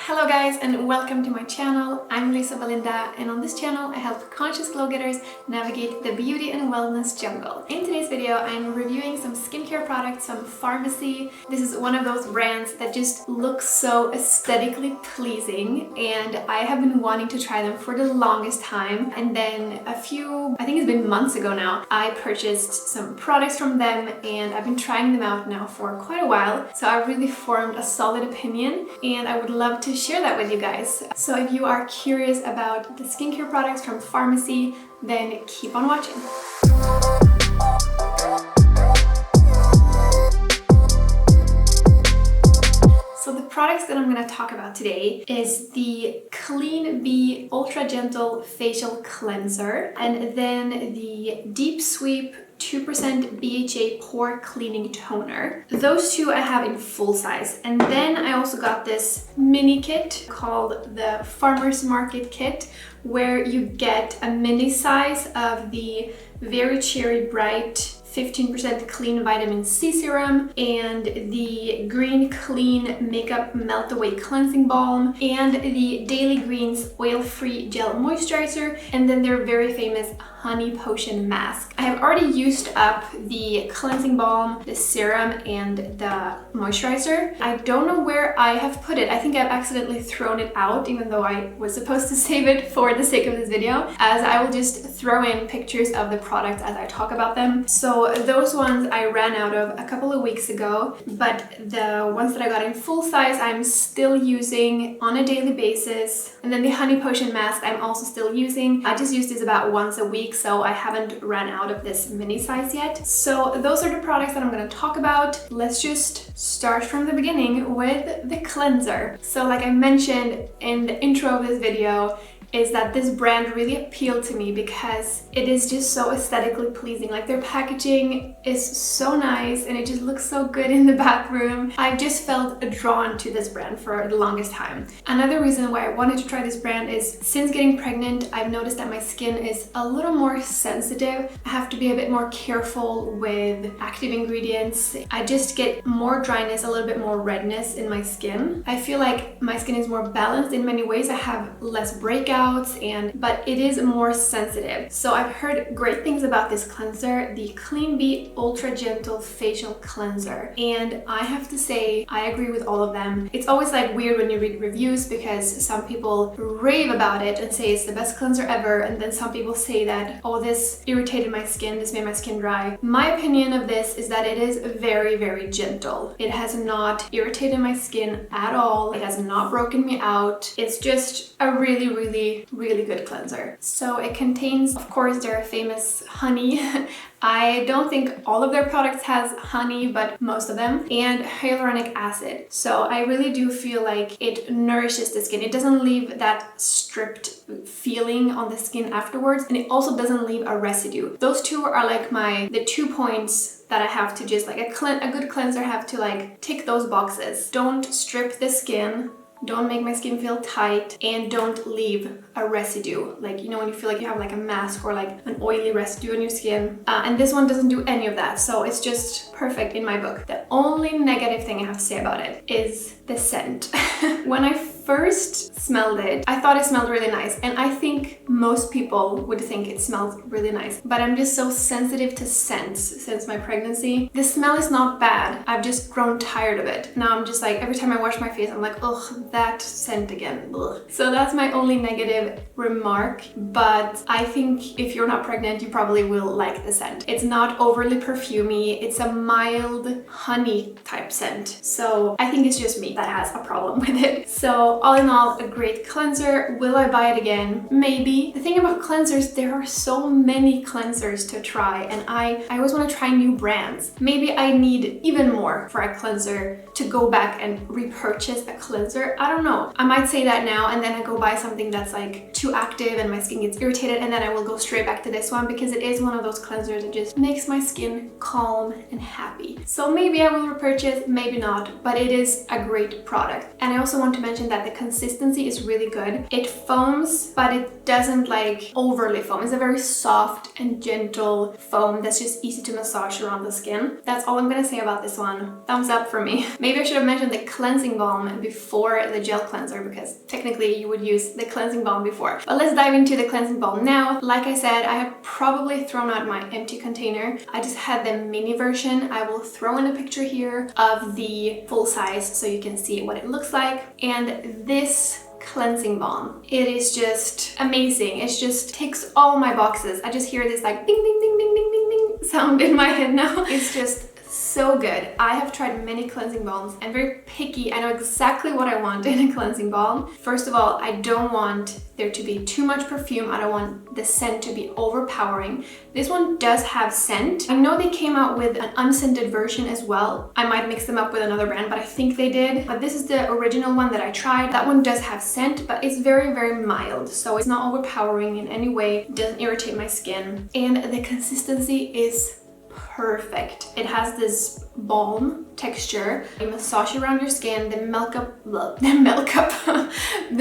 Hello guys and welcome to my channel. I'm Lisa Belinda and on this channel I help conscious glow getters navigate the beauty and wellness jungle. In today's video I'm reviewing some skincare products from Farmacy. This is one of those brands that just looks so aesthetically pleasing and I have been wanting to try them for the longest time, and then I think it's been months ago now, I purchased some products from them and I've been trying them out now for quite a while, so I really formed a solid opinion and I would love to share that with you guys. So if you are curious about the skincare products from Farmacy, then keep on watching. So the products that I'm going to talk about today is the Clean Bee Ultra Gentle Facial Cleanser and then the Deep Sweep 2% BHA Pore Cleaning Toner. Those two I have in full size. And then I also got this mini kit called the Farmer's Market Kit, where you get a mini size of the Very Cherry Bright 15% Clean Vitamin C Serum and the Green Clean Makeup Melt Away Cleansing Balm and the Daily Greens Oil-Free Gel Moisturizer, and then their very famous Honey Potion Mask. I have already used up the cleansing balm, the serum, and the moisturizer. I don't know where I have put it. I think I've accidentally thrown it out, even though I was supposed to save it for the sake of this video, as I will just throw in pictures of the products as I talk about them. So those ones I ran out of a couple of weeks ago, but the ones that I got in full size I'm still using on a daily basis. And then the Honey Potion Mask I'm also still using. I just use this about once a week, so I haven't ran out of this mini size yet. So those are the products that I'm going to talk about. Let's just start from the beginning with the cleanser. So like I mentioned in the intro of this video, is that this brand really appealed to me because it is just so aesthetically pleasing. Like their packaging is so nice and it just looks so good in the bathroom. I've just felt drawn to this brand for the longest time. Another reason why I wanted to try this brand is since getting pregnant, I've noticed that my skin is a little more sensitive. I have to be a bit more careful with active ingredients. I just get more dryness, a little bit more redness in my skin. I feel like my skin is more balanced in many ways. I have less breakouts, but it is more sensitive. So I've heard great things about this cleanser, the Clean Bee Ultra Gentle Facial Cleanser, and I have to say I agree with all of them. It's always like weird when you read reviews because some people rave about it and say it's the best cleanser ever, and then some people say that, oh, this irritated my skin, this made my skin dry. My opinion of this is that it is very, very gentle. It has not irritated my skin at all. It has not broken me out. It's just a really good cleanser. So it contains, of course, their famous honey. I don't think all of their products has honey, but most of them, and hyaluronic acid. So I really do feel like it nourishes the skin. It doesn't leave that stripped feeling on the skin afterwards, and it also doesn't leave a residue. Those two are like the 2 points that I have to just like a good cleanser have to like tick those boxes. Don't strip the skin, don't make my skin feel tight, and don't leave a residue. Like, you know, when you feel like you have like a mask or like an oily residue on your skin. And this one doesn't do any of that, so it's just perfect in my book. The only negative thing I have to say about it is the scent. When I first smelled it, I thought it smelled really nice, and I think most people would think it smells really nice, but I'm just so sensitive to scents since my pregnancy. The smell is not bad. I've just grown tired of it. Now I'm just like, every time I wash my face, I'm like, ugh, that scent again. Ugh. So that's my only negative remark, but I think if you're not pregnant, you probably will like the scent. It's not overly perfumey. It's a mild honey type scent. So I think it's just me that has a problem with it. So all in all, a great cleanser. Will I buy it again? Maybe. The thing about cleansers, there are so many cleansers to try, and I always want to try new brands. Maybe I need even more for a cleanser to go back and repurchase a cleanser. I don't know. I might say that now and then I go buy something that's like too active and my skin gets irritated, and then I will go straight back to this one because it is one of those cleansers that just makes my skin calm and happy. So maybe I will repurchase, maybe not, but it is a great product. And I also want to mention that the consistency is really good. It foams, but it doesn't like overly foam. It's a very soft and gentle foam that's just easy to massage around the skin. That's all I'm gonna say about this one. Thumbs up for me. Maybe I should have mentioned the cleansing balm before the gel cleanser, because technically you would use the cleansing balm before. But let's dive into the cleansing balm now. Like I said, I have probably thrown out my empty container. I just had the mini version. I will throw in a picture here of the full size so you can see what it looks like. And this cleansing balm, it is just amazing. It just ticks all my boxes. I just hear this like ding ding ding ding ding ding ding sound in my head now. It's just so good. I have tried many cleansing balms. I'm very picky. I know exactly what I want in a cleansing balm. First of all, I don't want there to be too much perfume. I don't want the scent to be overpowering. This one does have scent. I know they came out with an unscented version as well. I might mix them up with another brand, but I think they did. But this is the original one that I tried. That one does have scent, but it's very, very mild. So it's not overpowering in any way. It doesn't irritate my skin. And the consistency is perfect. It has this balm texture. You massage around your skin, the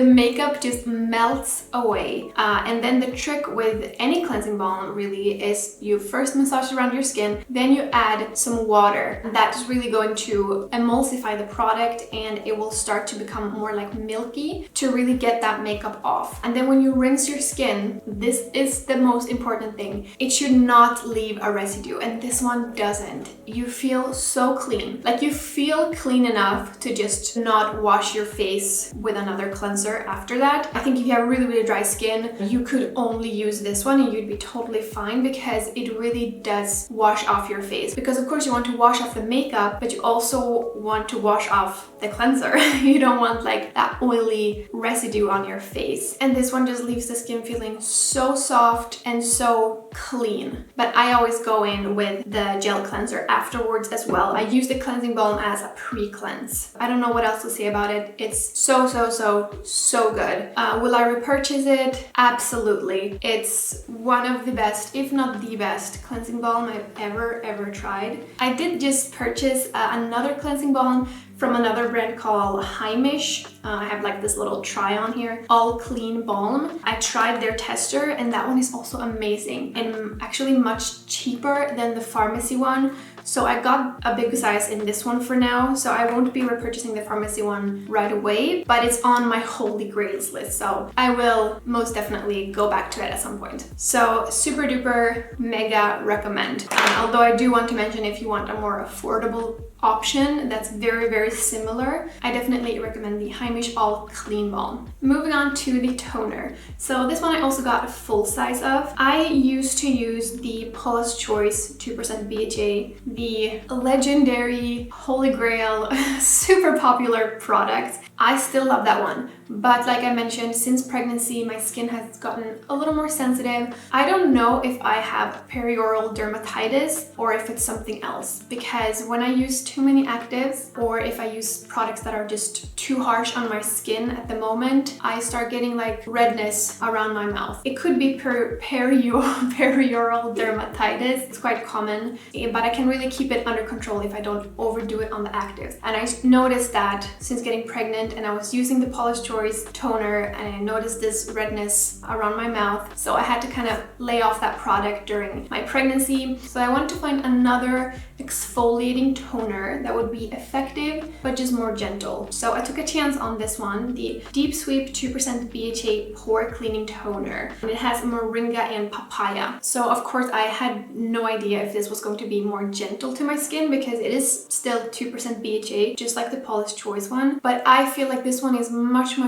makeup just melts away. And then the trick with any cleansing balm really is you first massage around your skin, then you add some water. That's really going to emulsify the product and it will start to become more like milky to really get that makeup off. And then when you rinse your skin, this is the most important thing. It should not leave a residue, and this one doesn't. You feel so clean. Like you feel clean enough to just not wash your face with another cleanser after that. I think if you have really, really dry skin, you could only use this one and you'd be totally fine because it really does wash off your face. Because of course you want to wash off the makeup, but you also want to wash off the cleanser. You don't want like that oily residue on your face. And this one just leaves the skin feeling so soft and so clean. But I always go in with the gel cleanser afterwards as well. I use the cleansing balm as a pre-cleanse. I don't know what else to say about it. It's so good. Will I repurchase it? Absolutely. It's one of the best, if not the best, cleansing balm I've ever tried. I did just purchase another cleansing balm from another brand called Heimish. I have like this little try on here, all clean balm. I tried their tester and that one is also amazing and actually much cheaper than the Farmacy one. So I got a big size in this one for now, so I won't be repurchasing the Farmacy one right away, but it's on my holy grails list, so I will most definitely go back to it at some point. So super duper mega recommend. Although I do want to mention, if you want a more affordable option that's very similar, I definitely recommend the Heimish All Clean Balm. Moving on to the toner. So this one I also got a full size of. I used to use the Paula's Choice 2% BHA, the legendary holy grail super popular product. I still love that one, but like I mentioned, since pregnancy my skin has gotten a little more sensitive. I don't know if I have perioral dermatitis or if it's something else, because when I use too many actives or if I use products that are just too harsh on my skin at the moment, I start getting like redness around my mouth. It could be perioral dermatitis. It's quite common, but I can really keep it under control if I don't overdo it on the actives. And I noticed that since getting pregnant, and I was using the Paula's Choice toner and I noticed this redness around my mouth, so I had to kind of lay off that product during my pregnancy. So I wanted to find another exfoliating toner that would be effective but just more gentle. So I took a chance on this one, the Deep Sweep 2% BHA Pore Cleaning Toner, and it has moringa and papaya. So of course I had no idea if this was going to be more gentle to my skin because it is still 2% BHA, just like the Paula's Choice one, but I feel like this one is much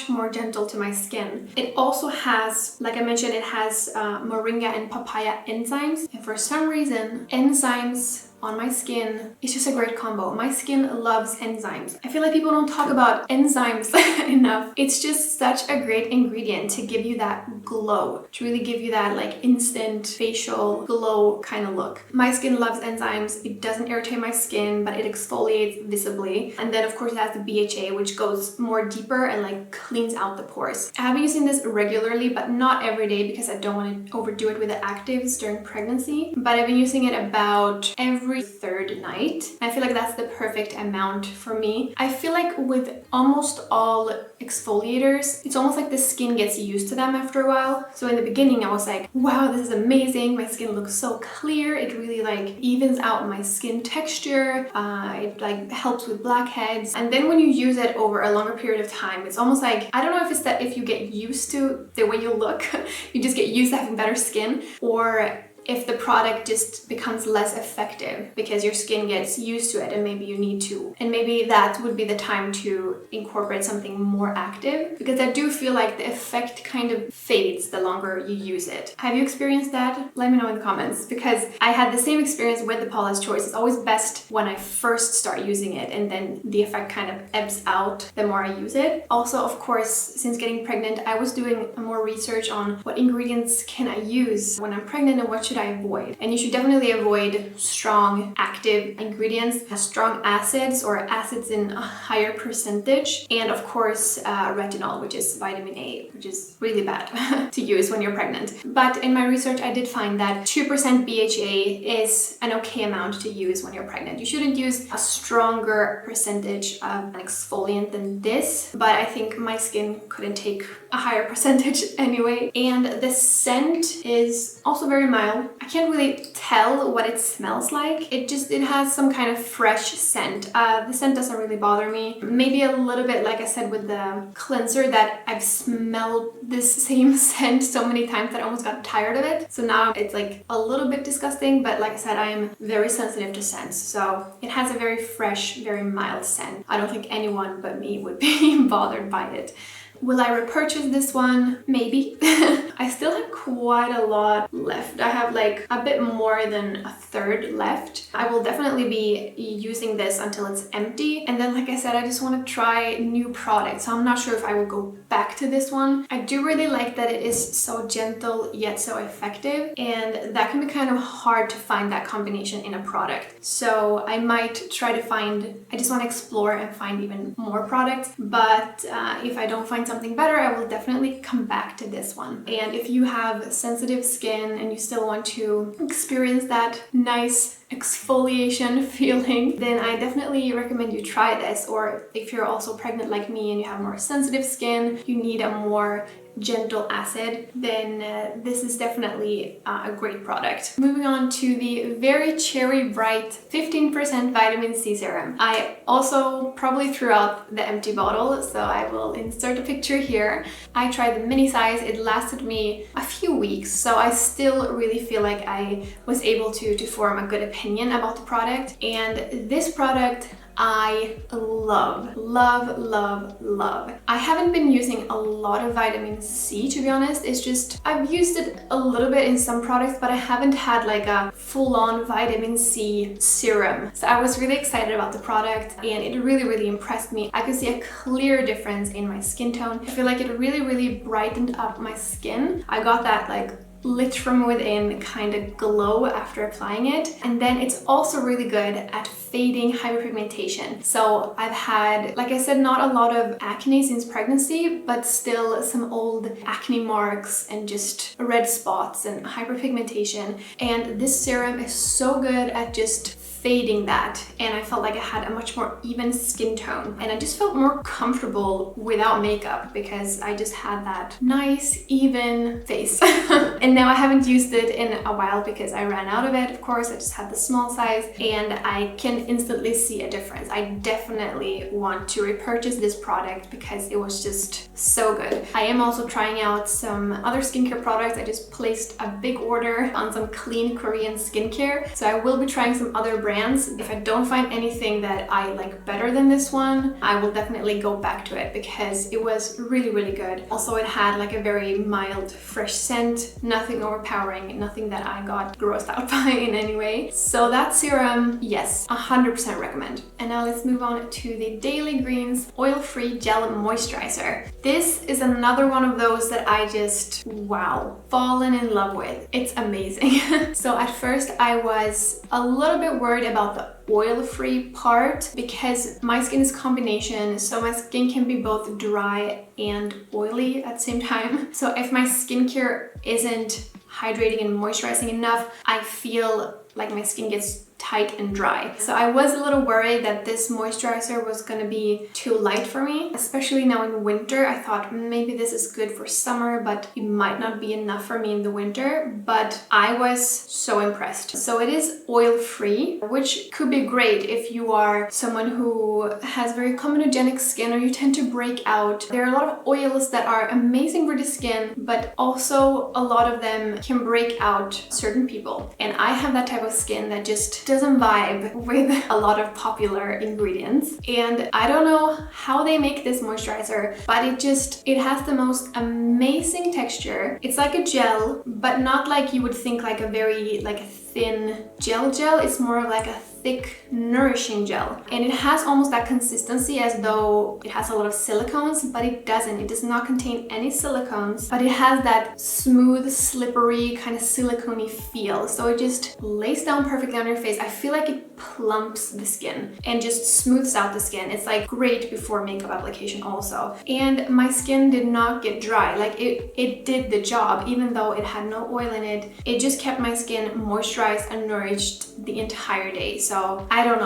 more gentle to my skin. It also has, like I mentioned, it has moringa and papaya enzymes, and for some reason enzymes on my skin, it's just a great combo. My skin loves enzymes. I feel like people don't talk about enzymes enough. It's just such a great ingredient to give you that glow, to really give you that like instant facial glow kind of look. My skin loves enzymes. It doesn't irritate my skin, but it exfoliates visibly. And then of course it has the BHA, which goes more deeper and like cleans out the pores. I have been using this regularly, but not every day because I don't want to overdo it with the actives during pregnancy. But I've been using it about every every third night. I feel like that's the perfect amount for me. I feel like with almost all exfoliators, it's almost like the skin gets used to them after a while. So in the beginning I was like, wow, this is amazing. My skin looks so clear. It really like evens out my skin texture. It like helps with blackheads. And then when you use it over a longer period of time, it's almost like, I don't know if it's that if you get used to the way you look, you just get used to having better skin, or if the product just becomes less effective because your skin gets used to it and maybe you need to. And maybe that would be the time to incorporate something more active, because I do feel like the effect kind of fades the longer you use it. Have you experienced that? Let me know in the comments, because I had the same experience with the Paula's Choice. It's always best when I first start using it, and then the effect kind of ebbs out the more I use it. Also, of course, since getting pregnant, I was doing more research on what ingredients can I use when I'm pregnant and what should I avoid. And you should definitely avoid strong active ingredients, strong acids or acids in a higher percentage, and of course retinol, which is vitamin A, which is really bad to use when you're pregnant. But in my research I did find that 2% BHA is an okay amount to use when you're pregnant. You shouldn't use a stronger percentage of an exfoliant than this, but I think my skin couldn't take a higher percentage anyway. And the scent is also very mild. I can't really tell what it smells like. It has some kind of fresh scent. The scent doesn't really bother me. Maybe a little bit, like I said with the cleanser, that I've smelled this same scent so many times that I almost got tired of it. So now it's like a little bit disgusting, but like I said, I am very sensitive to scents. So it has a very fresh, very mild scent. I don't think anyone but me would be bothered by it. Will I repurchase this one? Maybe. I still have quite a lot left. I have like a bit more than a third left. I will definitely be using this until it's empty. And then, like I said, I just want to try new products. So I'm not sure if I will go back to this one. I do really like that it is so gentle yet so effective. And that can be kind of hard to find that combination in a product. So I might try to find, I just want to explore and find even more products. But if I don't find something better, I will definitely come back to this one. And if you have sensitive skin and you still want to experience that nice exfoliation feeling, then I definitely recommend you try this. Or if you're also pregnant like me and you have more sensitive skin, you need a more gentle acid, then this is definitely a great product. Moving on to the Very Cherry Bright 15% vitamin C serum. I also probably threw out the empty bottle, so I will insert a picture here. I tried the mini size. It lasted me a few weeks, so I still really feel like I was able to form a good opinion about the product. And this product I love, love, love, love. I haven't been using a lot of vitamin C, to be honest. It's just, I've used it a little bit in some products, but I haven't had like a full-on vitamin C serum. So I was really excited about the product and it really, really impressed me. I could see a clear difference in my skin tone. I feel like it really, really brightened up my skin. I got that like lit from within kind of glow after applying it. And then it's also really good at fading hyperpigmentation. So I've had, like I said, not a lot of acne since pregnancy, but still some old acne marks and just red spots and hyperpigmentation. And this serum is so good at just fading that, and I felt like I had a much more even skin tone, and I just felt more comfortable without makeup because I just had that nice even face. And now I haven't used it in a while because I ran out of it. Of course, I just had the small size and I can instantly see a difference. I definitely want to repurchase this product because it was just so good. I am also trying out some other skincare products. I just placed a big order on some clean Korean skincare, so I will be trying some other brands. If I don't find anything that I like better than this one, I will definitely go back to it because it was really, really good. Also, it had like a very mild, fresh scent, nothing overpowering, nothing that I got grossed out by in any way. So that serum, yes, 100% recommend. And now let's move on to the Daily Greens Oil-Free Gel Moisturizer. This is another one of those that I just, wow, fallen in love with. It's amazing. So at first I was a little bit worried about the oil-free part because my skin is combination, so my skin can be both dry and oily at the same time. So if my skincare isn't hydrating and moisturizing enough, I feel like my skin gets tight and dry. So I was a little worried that this moisturizer was gonna be too light for me, especially now in winter. I thought maybe this is good for summer, but it might not be enough for me in the winter, but I was so impressed. So it is oil-free, which could be great if you are someone who has very comedogenic skin or you tend to break out. There are a lot of oils that are amazing for the skin, but also a lot of them can break out certain people. And I have that type of skin that just doesn't vibe with a lot of popular ingredients. And I don't know how they make this moisturizer, but it has the most amazing texture. It's like a gel, but not like you would think like a very like a thin gel. It's more of like a thick, nourishing gel. And it has almost that consistency as though it has a lot of silicones, but it doesn't. It does not contain any silicones, but it has that smooth, slippery, kind of silicone-y feel. So it just lays down perfectly on your face. I feel like it plumps the skin and just smooths out the skin. It's like great before makeup application also. And my skin did not get dry. Like it did the job, even though it had no oil in it. It just kept my skin moisturized and nourished the entire day. So I don't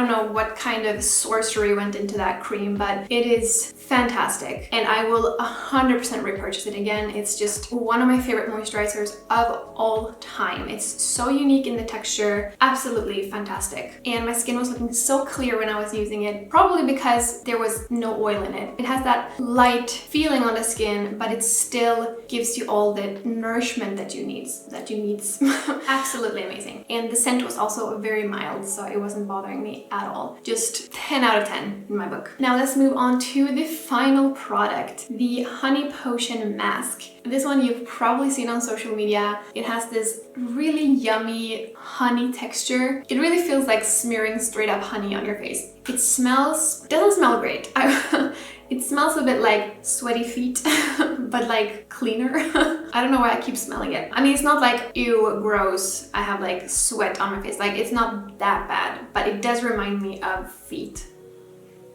know what kind of sorcery went into that cream, but it is fantastic. And I will 100% repurchase it again. It's just one of my favorite moisturizers of all time. It's so unique in the texture, absolutely fantastic. And my skin was looking so clear when I was using it, probably because there was no oil in it. It has that light feeling on the skin, but it still gives you all the nourishment that you need. Absolutely amazing. And the scent was also very mild, so it wasn't bothering me at all. Just 10 out of 10 in my book. Now let's move on to the final product, the Honey Potion Mask. This one you've probably seen on social media. It has this really yummy honey texture. It really feels like smearing straight up honey on your face. It doesn't smell great. It smells a bit like sweaty feet, but like cleaner. I don't know why I keep smelling it. I mean, it's not like, ew, gross, I have like sweat on my face. Like, it's not that bad, but it does remind me of feet.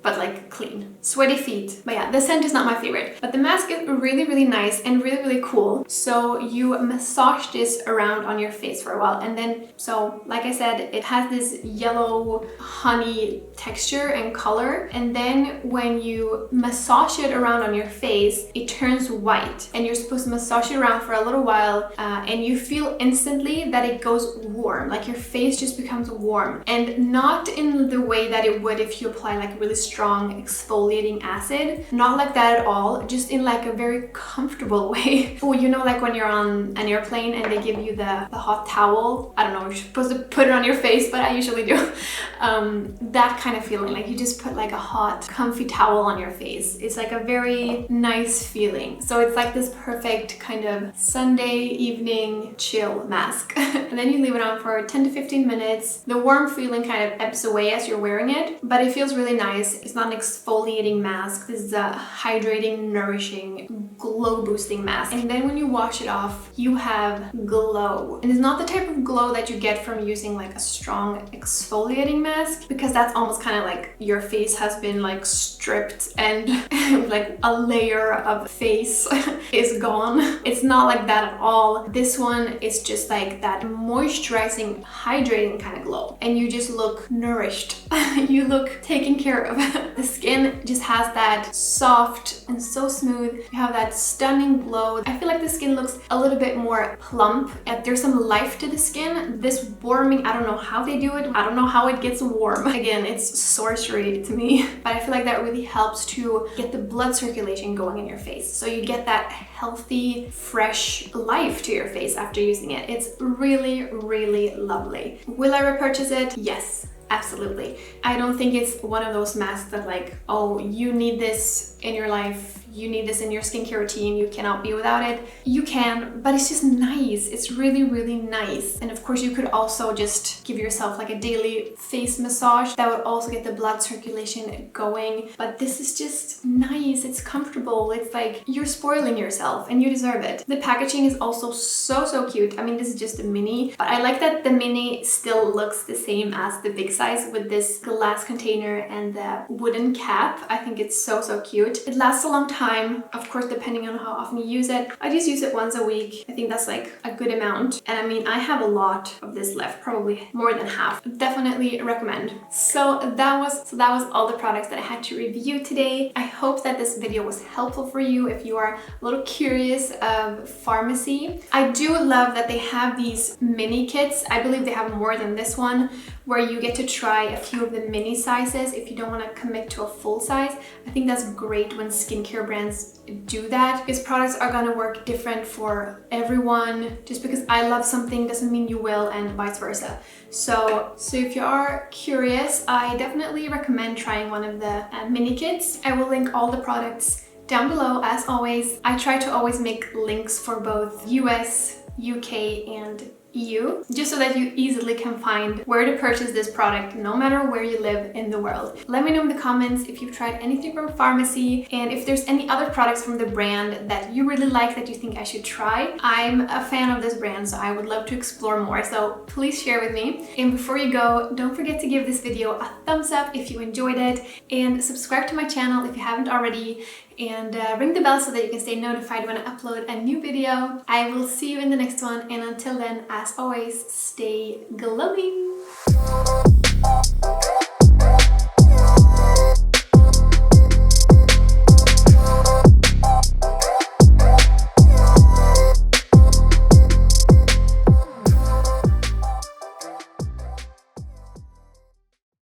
But like clean. Sweaty feet. But yeah, the scent is not my favorite. But the mask is really, really nice and really, really cool. So you massage this around on your face for a while. And then, so like I said, it has this yellow honey texture and color. And then when you massage it around on your face, it turns white. And you're supposed to massage it around for a little while. And you feel instantly that it goes warm. Like your face just becomes warm. And not in the way that it would if you apply like really strong exfoliating acid. Not like that at all, just in like a very comfortable way. Oh, you know, like when you're on an airplane and they give you the hot towel. I don't know, you're supposed to put it on your face, but I usually do. That kind of feeling, like you just put like a hot, comfy towel on your face. It's like a very nice feeling. So it's like this perfect kind of Sunday evening chill mask. And then you leave it on for 10 to 15 minutes. The warm feeling kind of ebbs away as you're wearing it, but it feels really nice. It's not an exfoliating mask. This is a hydrating, nourishing, glow boosting mask. And then when you wash it off, you have glow. And it's not the type of glow that you get from using like a strong exfoliating mask, because that's almost kind of like your face has been like stripped and like a layer of face is gone. It's not like that at all. This one is just like that moisturizing, hydrating kind of glow. And you just look nourished. You look taken care of. The skin just has that soft and so smooth. You have that stunning glow. I feel like the skin looks a little bit more plump. There's some life to the skin. This warming, I don't know how they do it. I don't know how it gets warm. Again, it's sorcery to me. But I feel like that really helps to get the blood circulation going in your face. So you get that healthy, fresh life to your face after using it. It's really, really lovely. Will I repurchase it? Yes. Absolutely. I don't think it's one of those masks that like, oh, you need this in your life, you need this in your skincare routine, you cannot be without it. You can, but it's just nice. It's really, really nice. And of course you could also just give yourself like a daily face massage that would also get the blood circulation going. But this is just nice. It's comfortable. It's like you're spoiling yourself and you deserve it. The packaging is also so, so cute. I mean, this is just a mini, but I like that the mini still looks the same as the big size with this glass container and the wooden cap. I think it's so, so cute. It lasts a long time. time, of course, depending on how often you use it. I just use it once a week. I think that's like a good amount. And I mean, I have a lot of this left, probably more than half. Definitely recommend. So that was all the products that I had to review today. I hope that this video was helpful for you if you are a little curious of Farmacy. I do love that they have these mini kits. I believe they have more than this one, where you get to try a few of the mini sizes if you don't want to commit to a full size. I think that's great when skincare brands do that, because products are gonna work different for everyone. Just because I love something doesn't mean you will, and vice versa. So if you are curious, I definitely recommend trying one of the mini kits. I will link all the products down below as always. I try to always make links for both US, UK, and EU, just so that you easily can find where to purchase this product no matter where you live in the world. Let me know in the comments if you've tried anything from Farmacy, and if there's any other products from the brand that you really like that you think I should try. I'm a fan of this brand, so I would love to explore more, so please share with me. And before you go, don't forget to give this video a thumbs up if you enjoyed it, and subscribe to my channel if you haven't already, and ring the bell so that you can stay notified when I upload a new video. I will see you in the next one, and until then, as always, stay glowing!